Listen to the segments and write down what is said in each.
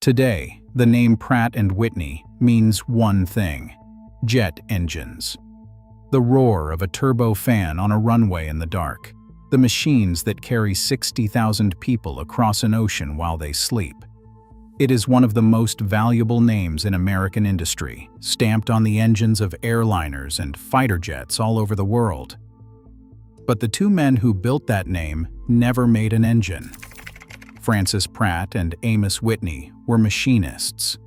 Today, the name Pratt and Whitney means one thing: jet engines. The roar of a turbo fan on a runway in the dark. The machines that carry 60,000 people across an ocean while they sleep. It is one of the most valuable names in American industry, stamped on the engines of airliners and fighter jets all over the world. But the two men who built that name never made an engine. Francis Pratt and Amos Whitney were machinists.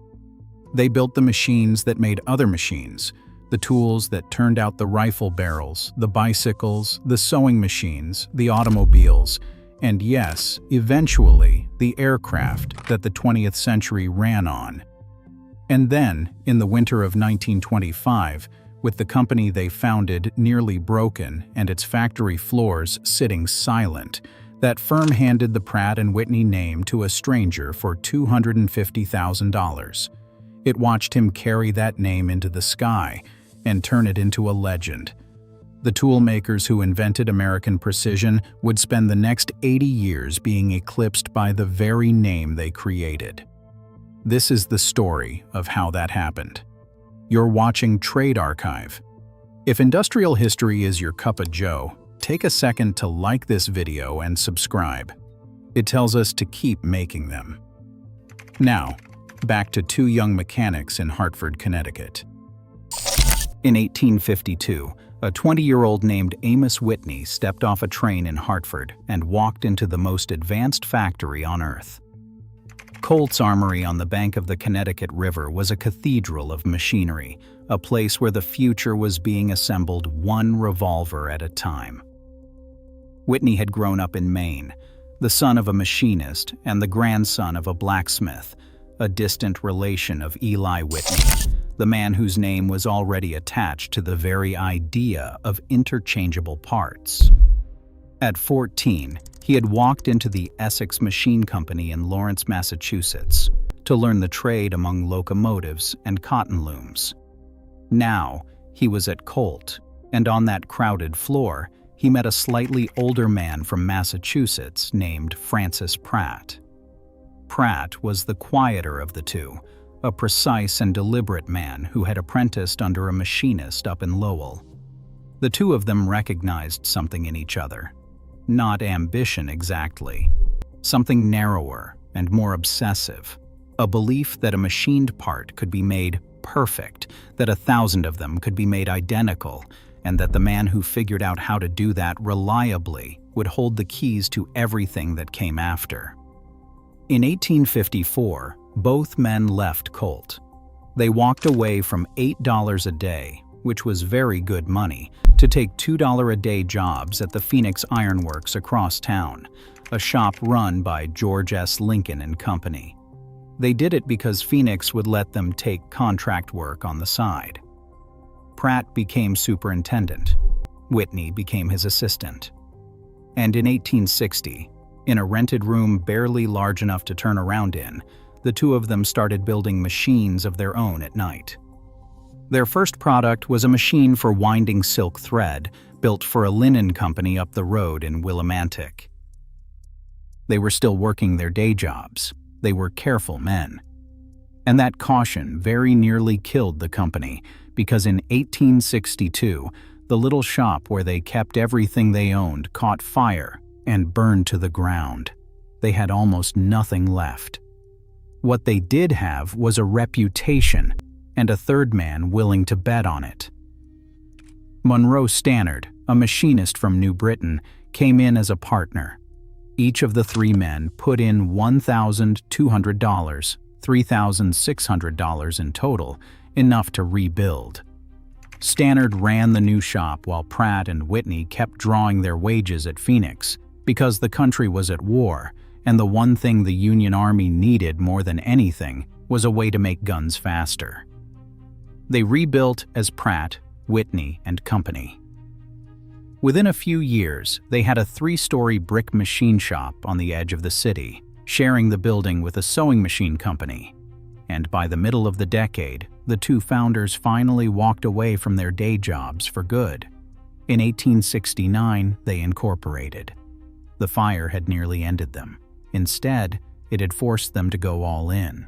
They built the machines that made other machines, the tools that turned out the rifle barrels, the bicycles, the sewing machines, the automobiles, and yes, eventually, the aircraft that the 20th century ran on. And then, in the winter of 1925, with the company they founded nearly broken and its factory floors sitting silent, that firm handed the Pratt and Whitney name to a stranger for $250,000. It watched him carry that name into the sky and turn it into a legend. The toolmakers who invented American precision would spend the next 80 years being eclipsed by the very name they created. This is the story of how that happened. You're watching Trade Archive. If industrial history is your cup of joe, take a second to like this video and subscribe. It tells us to keep making them. Now, back to two young mechanics in Hartford, Connecticut. In 1852, a 20-year-old named Amos Whitney stepped off a train in Hartford and walked into the most advanced factory on Earth. Colt's armory on the bank of the Connecticut River was a cathedral of machinery, a place where the future was being assembled one revolver at a time. Whitney had grown up in Maine, the son of a machinist and the grandson of a blacksmith, a distant relation of Eli Whitney, the man whose name was already attached to the very idea of interchangeable parts. At 14, he had walked into the Essex Machine Company in Lawrence, Massachusetts, to learn the trade among locomotives and cotton looms. Now, he was at Colt, and on that crowded floor, he met a slightly older man from Massachusetts named Francis Pratt. Pratt was the quieter of the two, a precise and deliberate man who had apprenticed under a machinist up in Lowell. The two of them recognized something in each other. Not ambition exactly. Something narrower and more obsessive. A belief that a machined part could be made perfect, that 1,000 of them could be made identical, and that the man who figured out how to do that reliably would hold the keys to everything that came after. In 1854, both men left Colt. They walked away from $8 a day, which was very good money, to take $2 a day jobs at the Phoenix Iron Works across town, a shop run by George S. Lincoln and Company. They did it because Phoenix would let them take contract work on the side. Pratt became superintendent. Whitney became his assistant. And in 1860, in a rented room barely large enough to turn around in, the two of them started building machines of their own at night. Their first product was a machine for winding silk thread, built for a linen company up the road in Willimantic. They were still working their day jobs. They were careful men. And that caution very nearly killed the company, because in 1862, the little shop where they kept everything they owned caught fire and burned to the ground. They had almost nothing left. What they did have was a reputation, and a third man willing to bet on it. Monroe Stannard, a machinist from New Britain, came in as a partner. Each of the three men put in $1,200, $3,600 in total, enough to rebuild. Stannard ran the new shop while Pratt and Whitney kept drawing their wages at Phoenix, because the country was at war, and the one thing the Union Army needed more than anything was a way to make guns faster. They rebuilt as Pratt, Whitney and Company. Within a few years, they had a 3-story brick machine shop on the edge of the city, sharing the building with a sewing machine company. And by the middle of the decade, the two founders finally walked away from their day jobs for good. In 1869, they incorporated. The fire had nearly ended them. Instead, it had forced them to go all in.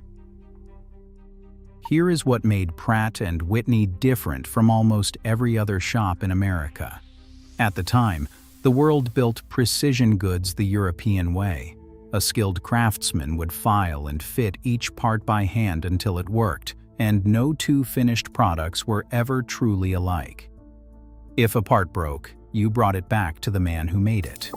Here is what made Pratt and Whitney different from almost every other shop in America. At the time, the world built precision goods the European way. A skilled craftsman would file and fit each part by hand until it worked, and no two finished products were ever truly alike. If a part broke, you brought it back to the man who made it.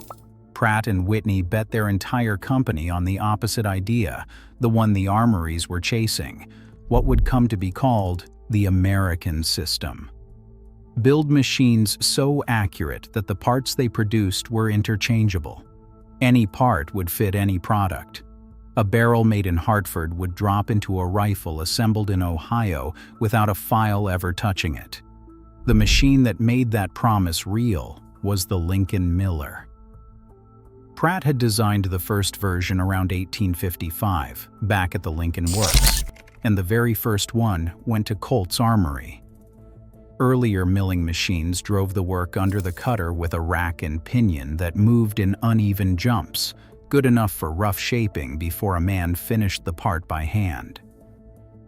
Pratt and Whitney bet their entire company on the opposite idea, the one the armories were chasing, what would come to be called the American system. Build machines so accurate that the parts they produced were interchangeable. Any part would fit any product. A barrel made in Hartford would drop into a rifle assembled in Ohio without a file ever touching it. The machine that made that promise real was the Lincoln Miller. Pratt had designed the first version around 1855, back at the Lincoln Works, and the very first one went to Colt's armory. Earlier milling machines drove the work under the cutter with a rack and pinion that moved in uneven jumps, good enough for rough shaping before a man finished the part by hand.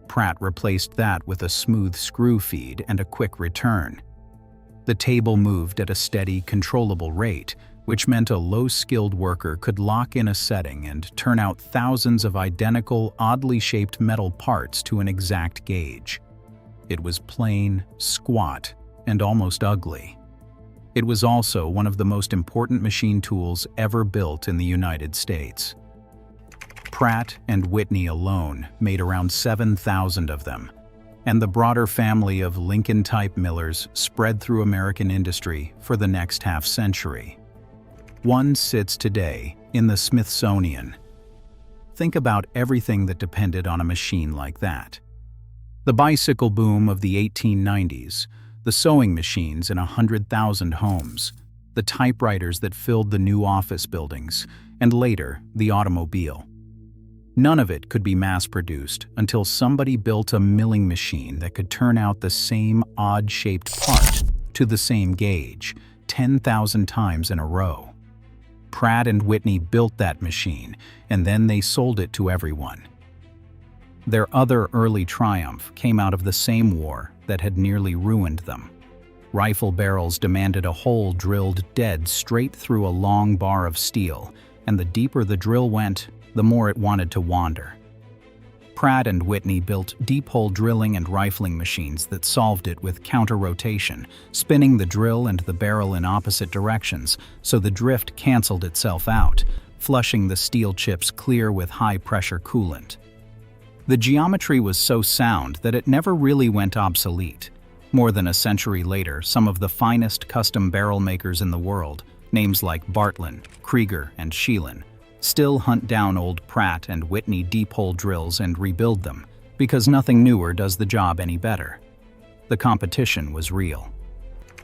Pratt replaced that with a smooth screw feed and a quick return. The table moved at a steady, controllable rate, which meant a low-skilled worker could lock in a setting and turn out thousands of identical, oddly shaped metal parts to an exact gauge. It was plain, squat, and almost ugly. It was also one of the most important machine tools ever built in the United States. Pratt and Whitney alone made around 7,000 of them, and the broader family of Lincoln-type millers spread through American industry for the next half-century. One sits today in the Smithsonian. Think about everything that depended on a machine like that. The bicycle boom of the 1890s, the sewing machines in 100,000 homes, the typewriters that filled the new office buildings, and later, the automobile. None of it could be mass-produced until somebody built a milling machine that could turn out the same odd-shaped part to the same gauge, 10,000 times in a row. Pratt and Whitney built that machine, and then they sold it to everyone. Their other early triumph came out of the same war that had nearly ruined them. Rifle barrels demanded a hole drilled dead straight through a long bar of steel, and the deeper the drill went, the more it wanted to wander. Pratt and Whitney built deep-hole drilling and rifling machines that solved it with counter-rotation, spinning the drill and the barrel in opposite directions so the drift canceled itself out, flushing the steel chips clear with high-pressure coolant. The geometry was so sound that it never really went obsolete. More than a century later, some of the finest custom barrel makers in the world, names like Bartlett, Krieger, and Scheelen, still hunt down old Pratt and Whitney deep-hole drills and rebuild them, because nothing newer does the job any better. The competition was real.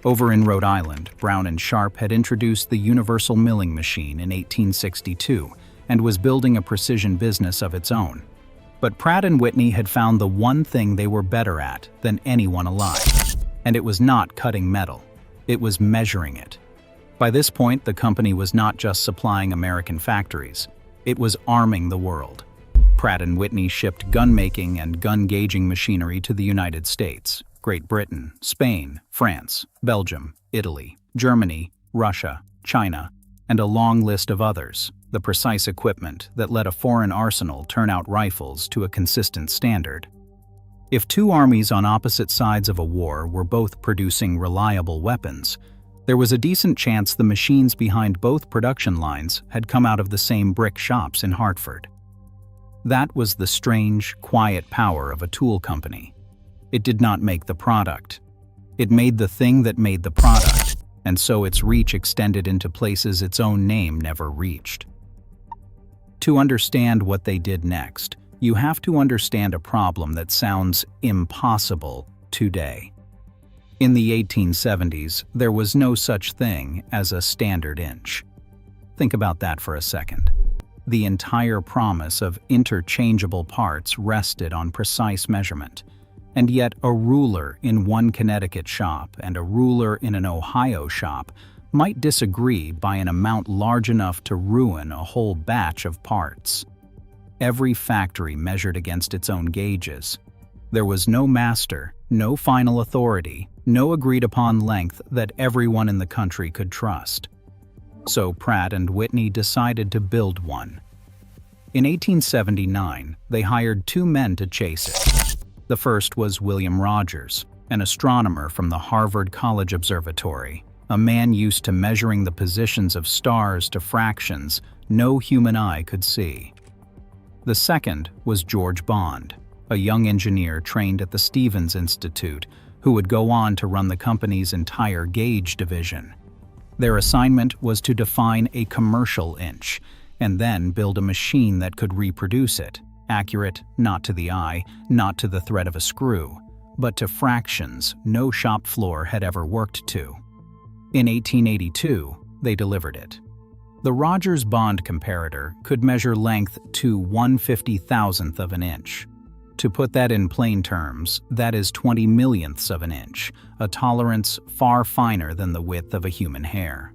Over in Rhode Island, Brown & Sharpe had introduced the universal milling machine in 1862 and was building a precision business of its own. But Pratt and Whitney had found the one thing they were better at than anyone alive, and it was not cutting metal, it was measuring it. By this point, the company was not just supplying American factories, it was arming the world. Pratt and Whitney shipped gun-making and gun-gauging machinery to the United States, Great Britain, Spain, France, Belgium, Italy, Germany, Russia, China, and a long list of others, the precise equipment that let a foreign arsenal turn out rifles to a consistent standard. If two armies on opposite sides of a war were both producing reliable weapons, there was a decent chance the machines behind both production lines had come out of the same brick shops in Hartford. That was the strange, quiet power of a tool company. It did not make the product. It made the thing that made the product, and so its reach extended into places its own name never reached. To understand what they did next, you have to understand a problem that sounds impossible today. In the 1870s, there was no such thing as a standard inch. Think about that for a second. The entire promise of interchangeable parts rested on precise measurement, and yet a ruler in one Connecticut shop and a ruler in an Ohio shop might disagree by an amount large enough to ruin a whole batch of parts. Every factory measured against its own gauges. There was no master, no final authority, no agreed-upon length that everyone in the country could trust. So Pratt and Whitney decided to build one. In 1879, they hired two men to chase it. The first was William Rogers, an astronomer from the Harvard College Observatory, a man used to measuring the positions of stars to fractions no human eye could see. The second was George Bond, a young engineer trained at the Stevens Institute, who would go on to run the company's entire gauge division. Their assignment was to define a commercial inch, and then build a machine that could reproduce it, accurate not to the eye, not to the thread of a screw, but to fractions no shop floor had ever worked to. In 1882, they delivered it. The Rogers-Bond comparator could measure length to 1/50,000th of an inch. To put that in plain terms, that is 20 millionths of an inch, a tolerance far finer than the width of a human hair.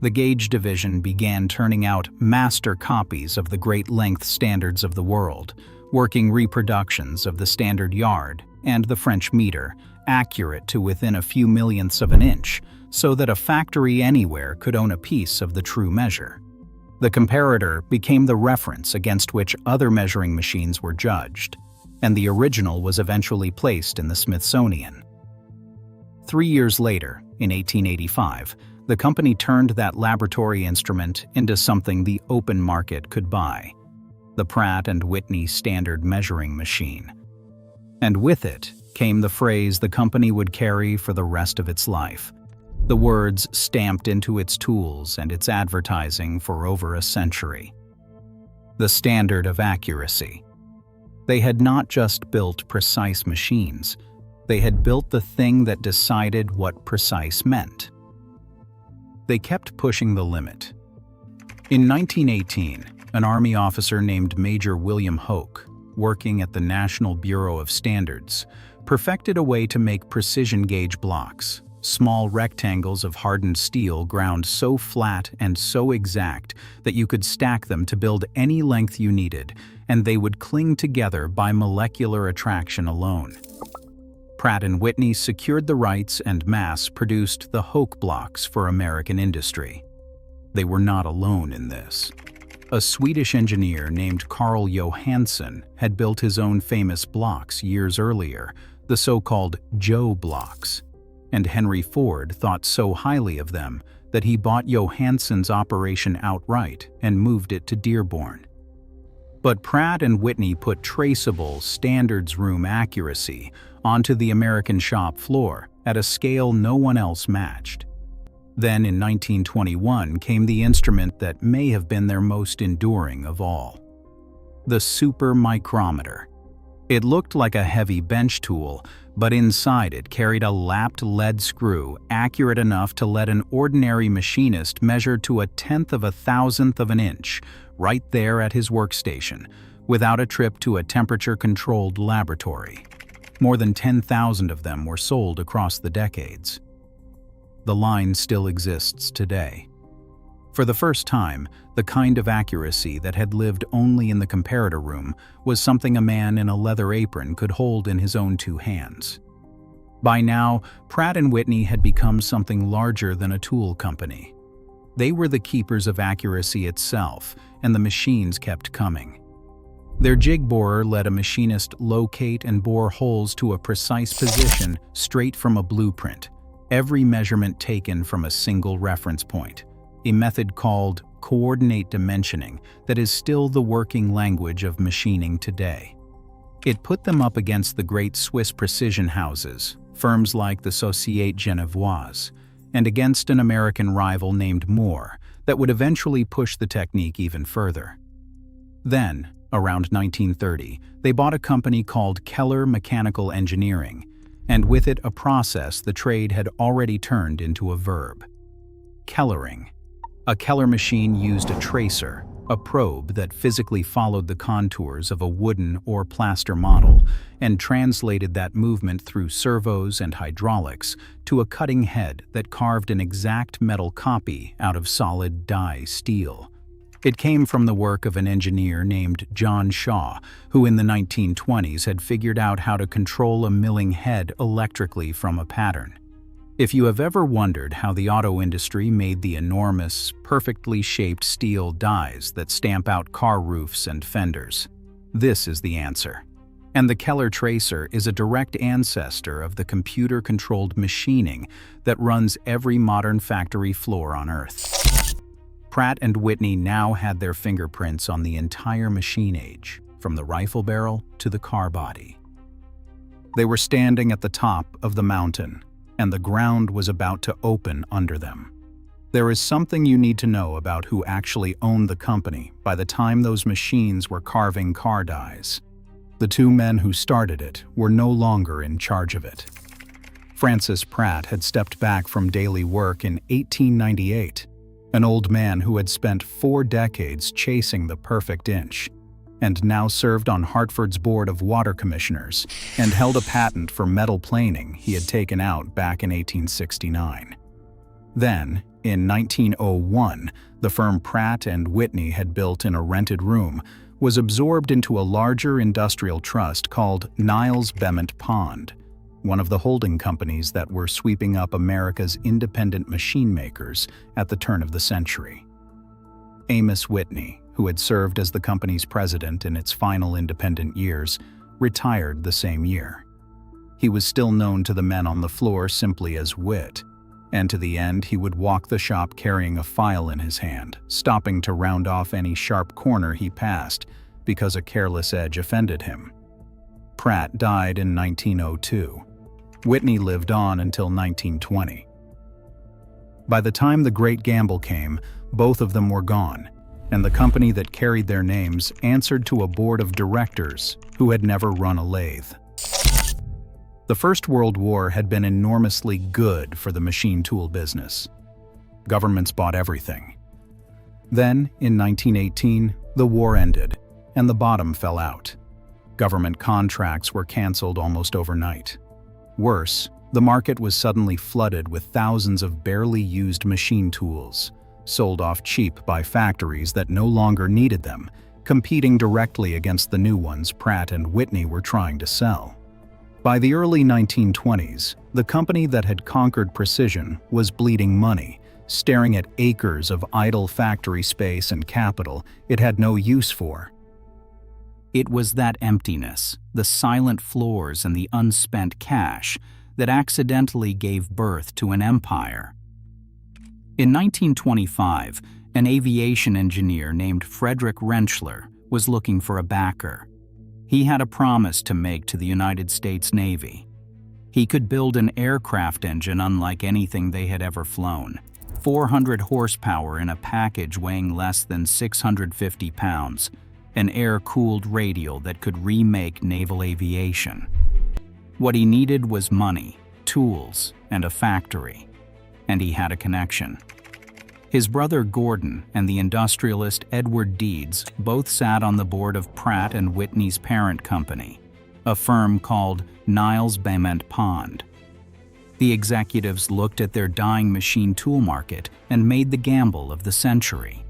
The gauge division began turning out master copies of the great length standards of the world, working reproductions of the standard yard and the French meter, accurate to within a few millionths of an inch, so that a factory anywhere could own a piece of the true measure. The comparator became the reference against which other measuring machines were judged, and the original was eventually placed in the Smithsonian. 3 years later, in 1885, the company turned that laboratory instrument into something the open market could buy, the Pratt and Whitney standard measuring machine. And with it came the phrase the company would carry for the rest of its life, the words stamped into its tools and its advertising for over a century. The standard of accuracy. They had not just built precise machines, they had built the thing that decided what precise meant. They kept pushing the limit. In 1918, an Army officer named Major William Hoke, working at the National Bureau of Standards, perfected a way to make precision gauge blocks, small rectangles of hardened steel ground so flat and so exact that you could stack them to build any length you needed, and they would cling together by molecular attraction alone. Pratt and Whitney secured the rights and mass-produced the Hoke blocks for American industry. They were not alone in this. A Swedish engineer named Carl Johansson had built his own famous blocks years earlier, the so-called Joe blocks, and Henry Ford thought so highly of them that he bought Johansson's operation outright and moved it to Dearborn. But Pratt and Whitney put traceable, standards room accuracy onto the American shop floor at a scale no one else matched. Then in 1921 came the instrument that may have been their most enduring of all. The super micrometer. It looked like a heavy bench tool, but inside it carried a lapped lead screw accurate enough to let an ordinary machinist measure to 1/10,000th of an inch right there at his workstation, without a trip to a temperature-controlled laboratory. More than 10,000 of them were sold across the decades. The line still exists today. For the first time, the kind of accuracy that had lived only in the comparator room was something a man in a leather apron could hold in his own two hands. By now, Pratt and Whitney had become something larger than a tool company. They were the keepers of accuracy itself, and the machines kept coming. Their jig borer let a machinist locate and bore holes to a precise position straight from a blueprint, every measurement taken from a single reference point, a method called coordinate dimensioning that is still the working language of machining today. It put them up against the great Swiss precision houses, firms like the Société Genevoise, and against an American rival named Moore that would eventually push the technique even further. Then, around 1930, they bought a company called Keller Mechanical Engineering, and with it a process the trade had already turned into a verb. Kellering. A Keller machine used a tracer, a probe that physically followed the contours of a wooden or plaster model and translated that movement through servos and hydraulics to a cutting head that carved an exact metal copy out of solid die steel. It came from the work of an engineer named John Shaw, who in the 1920s had figured out how to control a milling head electrically from a pattern. If you have ever wondered how the auto industry made the enormous, perfectly shaped steel dies that stamp out car roofs and fenders, this is the answer. And the Keller tracer is a direct ancestor of the computer-controlled machining that runs every modern factory floor on Earth. Pratt and Whitney now had their fingerprints on the entire machine age, from the rifle barrel to the car body. They were standing at the top of the mountain, and the ground was about to open under them. There is something you need to know about who actually owned the company by the time those machines were carving car dies. The two men who started it were no longer in charge of it. Francis Pratt had stepped back from daily work in 1898, an old man who had spent 4 decades chasing the perfect inch, and now served on Hartford's board of water commissioners and held a patent for metal planing he had taken out back in 1869. Then, in 1901, the firm Pratt and Whitney had built in a rented room was absorbed into a larger industrial trust called Niles Bement Pond, one of the holding companies that were sweeping up America's independent machine makers at the turn of the century. Amos Whitney, who had served as the company's president in its final independent years, retired the same year. He was still known to the men on the floor simply as Whit, and to the end he would walk the shop carrying a file in his hand, stopping to round off any sharp corner he passed because a careless edge offended him. Pratt died in 1902. Whitney lived on until 1920. By the time the Great Gamble came, both of them were gone, and the company that carried their names answered to a board of directors who had never run a lathe. The First World War had been enormously good for the machine tool business. Governments bought everything. Then, in 1918, the war ended, and the bottom fell out. Government contracts were canceled almost overnight. Worse, the market was suddenly flooded with thousands of barely used machine tools, sold off cheap by factories that no longer needed them, competing directly against the new ones Pratt and Whitney were trying to sell. By the early 1920s, the company that had conquered precision was bleeding money, staring at acres of idle factory space and capital it had no use for. It was that emptiness, the silent floors and the unspent cash, that accidentally gave birth to an empire. In 1925, an aviation engineer named Frederick Rentschler was looking for a backer. He had a promise to make to the United States Navy. He could build an aircraft engine unlike anything they had ever flown, 400 horsepower in a package weighing less than 650 pounds, an air-cooled radial that could remake naval aviation. What he needed was money, tools, and a factory. And he had a connection. His brother Gordon and the industrialist Edward Deeds both sat on the board of Pratt and Whitney's parent company, a firm called Niles Bement Pond. The executives looked at their dying machine tool market and made the gamble of the century.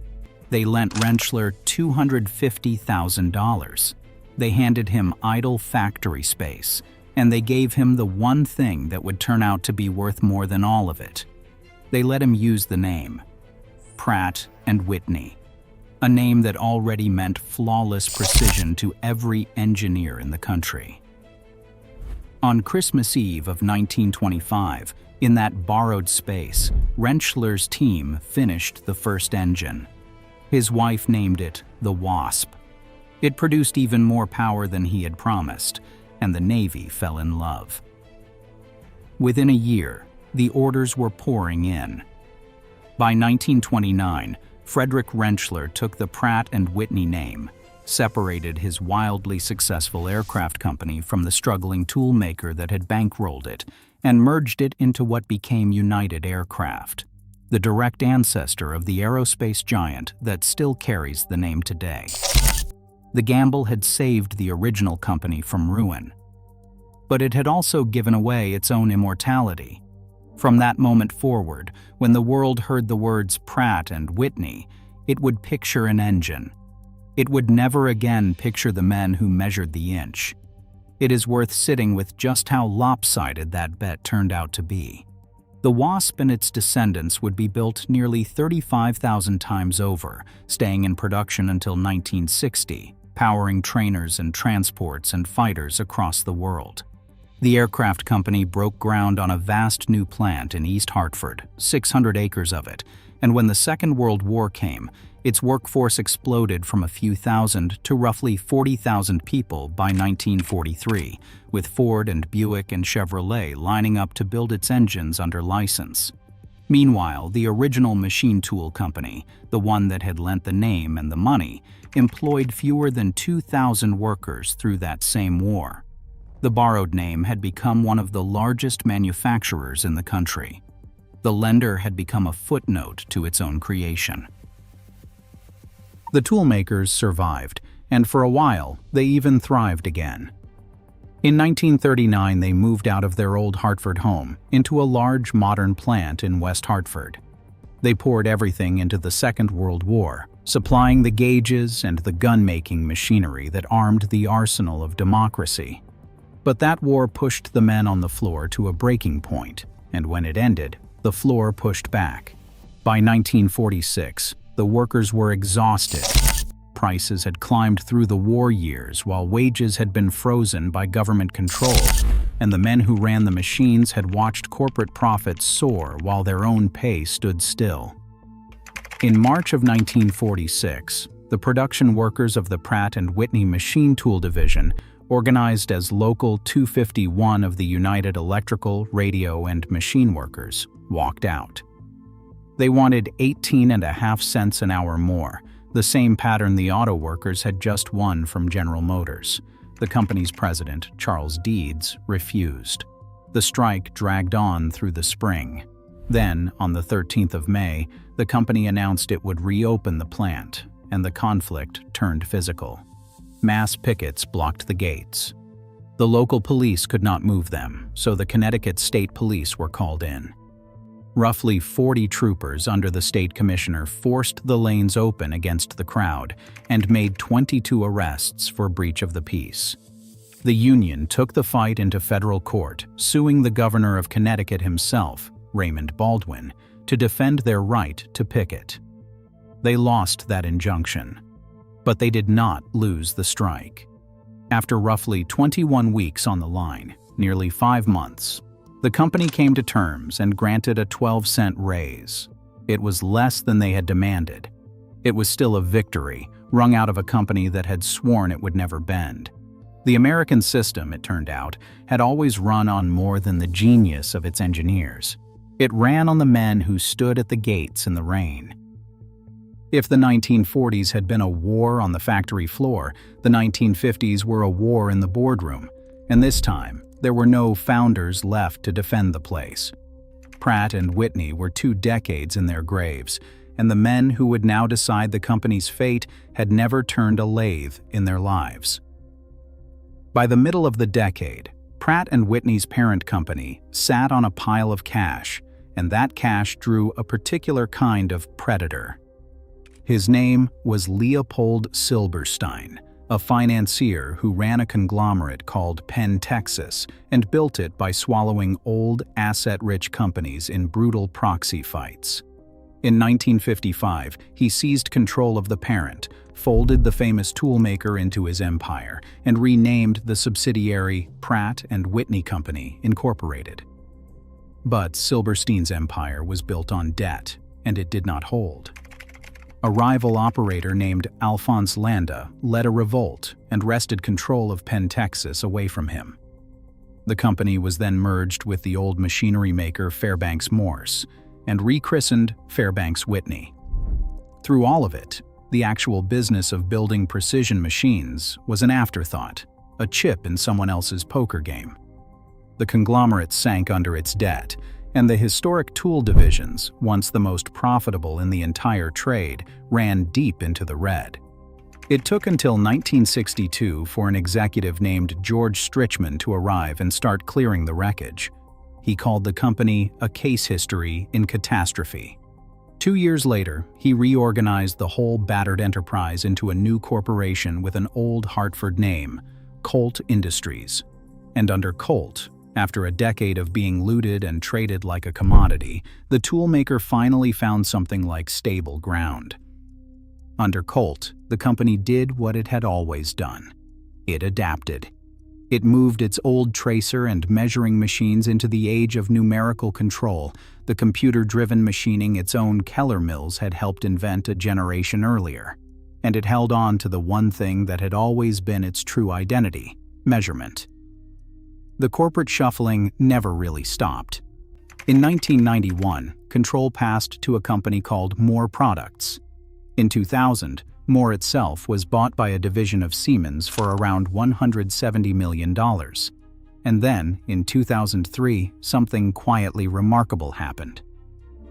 They lent Rentschler $250,000. They handed him idle factory space, and they gave him the one thing that would turn out to be worth more than all of it. They let him use the name, Pratt and Whitney, a name that already meant flawless precision to every engineer in the country. On Christmas Eve of 1925, in that borrowed space, Rentschler's team finished the first engine. His wife named it the Wasp. It produced even more power than he had promised, and the Navy fell in love. Within a year, the orders were pouring in. By 1929, Frederick Rentschler took the Pratt and Whitney name, separated his wildly successful aircraft company from the struggling tool maker that had bankrolled it, and merged it into what became United Aircraft, the direct ancestor of the aerospace giant that still carries the name today. The gamble had saved the original company from ruin, but it had also given away its own immortality. From that moment forward, when the world heard the words Pratt and Whitney, it would picture an engine. It would never again picture the men who measured the inch. It is worth sitting with just how lopsided that bet turned out to be. The Wasp and its descendants would be built nearly 35,000 times over, staying in production until 1960, powering trainers and transports and fighters across the world. The aircraft company broke ground on a vast new plant in East Hartford, 600 acres of it, and when the Second World War came, its workforce exploded from a few thousand to roughly 40,000 people by 1943, with Ford and Buick and Chevrolet lining up to build its engines under license. Meanwhile, the original machine tool company, the one that had lent the name and the money, employed fewer than 2,000 workers through that same war. The borrowed name had become one of the largest manufacturers in the country. The lender had become a footnote to its own creation. The toolmakers survived, and for a while, they even thrived again. In 1939, they moved out of their old Hartford home into a large modern plant in West Hartford. They poured everything into the Second World War, supplying the gauges and the gun-making machinery that armed the arsenal of democracy. But that war pushed the men on the floor to a breaking point, and when it ended, the floor pushed back. By 1946, the workers were exhausted. Prices had climbed through the war years while wages had been frozen by government control, and the men who ran the machines had watched corporate profits soar while their own pay stood still. In March of 1946, the production workers of the Pratt and Whitney machine tool division, organized as Local 251 of the United Electrical, Radio, and Machine Workers, walked out. They wanted 18.5 cents an hour more, the same pattern the auto workers had just won from General Motors. The company's president, Charles Deeds, refused. The strike dragged on through the spring. Then, on the 13th of May, the company announced it would reopen the plant, and the conflict turned physical. Mass pickets blocked the gates. The local police could not move them, so the Connecticut State Police were called in. Roughly 40 troopers under the state commissioner forced the lanes open against the crowd and made 22 arrests for breach of the peace. The union took the fight into federal court, suing the governor of Connecticut himself, Raymond Baldwin, to defend their right to picket. They lost that injunction, but they did not lose the strike. After roughly 21 weeks on the line, nearly 5 months, the company came to terms and granted a 12-cent raise. It was less than they had demanded. It was still a victory, wrung out of a company that had sworn it would never bend. The American system, it turned out, had always run on more than the genius of its engineers. It ran on the men who stood at the gates in the rain. If the 1940s had been a war on the factory floor, the 1950s were a war in the boardroom, and this time, there were no founders left to defend the place. Pratt and Whitney were 2 decades in their graves, and the men who would now decide the company's fate had never turned a lathe in their lives. By the middle of the decade, Pratt and Whitney's parent company sat on a pile of cash, and that cash drew a particular kind of predator. His name was Leopold Silberstein, a financier who ran a conglomerate called Penn Texas and built it by swallowing old, asset-rich companies in brutal proxy fights. In 1955, he seized control of the parent, folded the famous toolmaker into his empire, and renamed the subsidiary Pratt and Whitney Company, Incorporated. But Silberstein's empire was built on debt, and it did not hold. A rival operator named Alphonse Landa led a revolt and wrested control of Penn Texas away from him. The company was then merged with the old machinery maker Fairbanks Morse and rechristened Fairbanks Whitney. Through all of it, the actual business of building precision machines was an afterthought, a chip in someone else's poker game. The conglomerate sank under its debt, and the historic tool divisions, once the most profitable in the entire trade, ran deep into the red. It took until 1962 for an executive named George Strichman to arrive and start clearing the wreckage. He called the company a case history in catastrophe. 2 years later, he reorganized the whole battered enterprise into a new corporation with an old Hartford name, Colt Industries. And under Colt, after a decade of being looted and traded like a commodity, the toolmaker finally found something like stable ground. Under Colt, the company did what it had always done. It adapted. It moved its old tracer and measuring machines into the age of numerical control, the computer-driven machining its own Keller mills had helped invent a generation earlier. And it held on to the one thing that had always been its true identity: measurement. The corporate shuffling never really stopped. In 1991, control passed to a company called Moore Products. In 2000, Moore itself was bought by a division of Siemens for around $170 million. And then, in 2003, something quietly remarkable happened.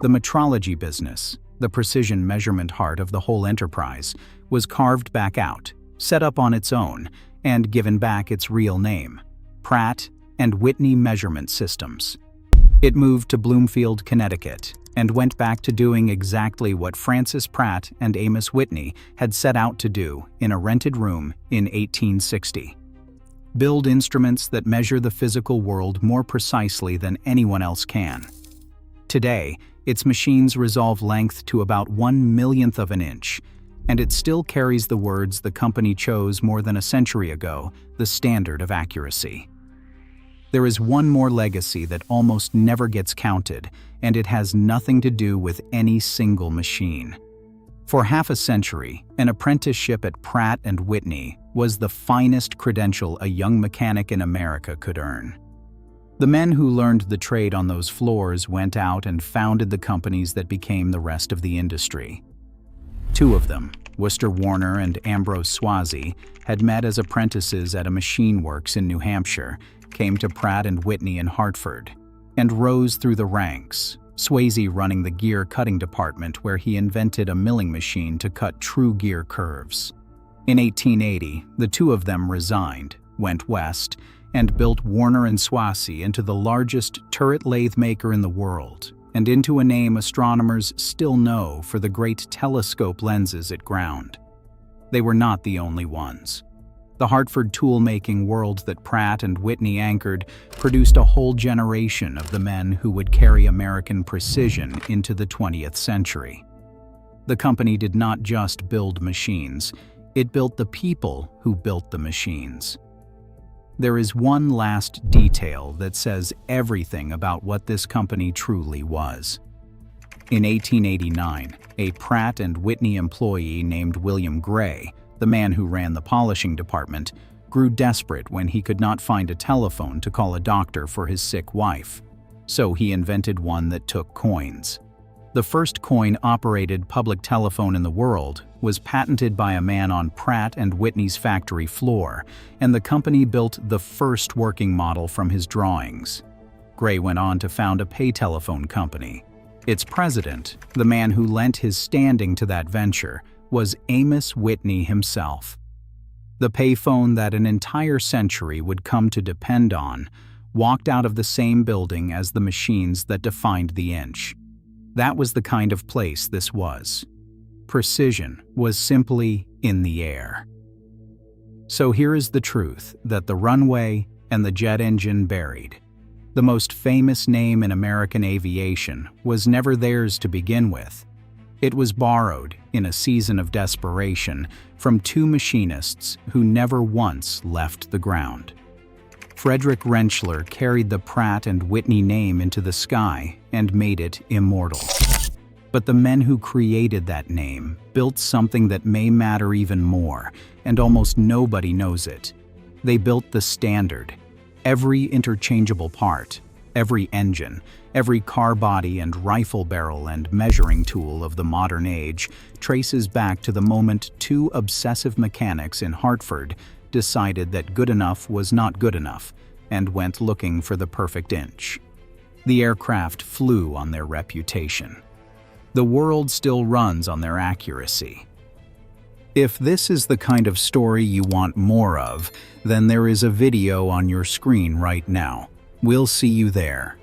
The metrology business, the precision measurement heart of the whole enterprise, was carved back out, set up on its own, and given back its real name: Pratt and Whitney Measurement Systems. It moved to Bloomfield, Connecticut, and went back to doing exactly what Francis Pratt and Amos Whitney had set out to do in a rented room in 1860. Build instruments that measure the physical world more precisely than anyone else can. Today, its machines resolve length to about 1/1,000,000th of an inch, and it still carries the words the company chose more than a century ago: the standard of accuracy. There is one more legacy that almost never gets counted, and it has nothing to do with any single machine. For half a century, an apprenticeship at Pratt and Whitney was the finest credential a young mechanic in America could earn. The men who learned the trade on those floors went out and founded the companies that became the rest of the industry. Two of them, Worcester Warner and Ambrose Swazi, had met as apprentices at a machine works in New Hampshire, came to Pratt and Whitney in Hartford, and rose through the ranks, Swayze running the gear cutting department where he invented a milling machine to cut true gear curves. In 1880, the two of them resigned, went west, and built Warner and Swazi into the largest turret lathe maker in the world, and into a name astronomers still know for the great telescope lenses it ground. They were not the only ones. The Hartford tool-making world that Pratt and Whitney anchored produced a whole generation of the men who would carry American precision into the 20th century. The company did not just build machines, it built the people who built the machines. There is one last detail that says everything about what this company truly was. In 1889, a Pratt and Whitney employee named William Gray, the man who ran the polishing department, grew desperate when he could not find a telephone to call a doctor for his sick wife. So he invented one that took coins. The first coin-operated public telephone in the world was patented by a man on Pratt and Whitney's factory floor, and the company built the first working model from his drawings. Gray went on to found a pay telephone company. Its president, the man who lent his standing to that venture, was Amos Whitney himself. The payphone that an entire century would come to depend on walked out of the same building as the machines that defined the inch. That was the kind of place this was. Precision was simply in the air. So here is the truth that the runway and the jet engine buried. The most famous name in American aviation was never theirs to begin with. It was borrowed, in a season of desperation, from two machinists who never once left the ground. Frederick Rentschler carried the Pratt and Whitney name into the sky and made it immortal. But the men who created that name built something that may matter even more, and almost nobody knows it. They built the standard. Every interchangeable part, every engine, every car body and rifle barrel and measuring tool of the modern age traces back to the moment two obsessive mechanics in Hartford decided that good enough was not good enough and went looking for the perfect inch. The aircraft flew on their reputation. The world still runs on their accuracy. If this is the kind of story you want more of, then there is a video on your screen right now. We'll see you there.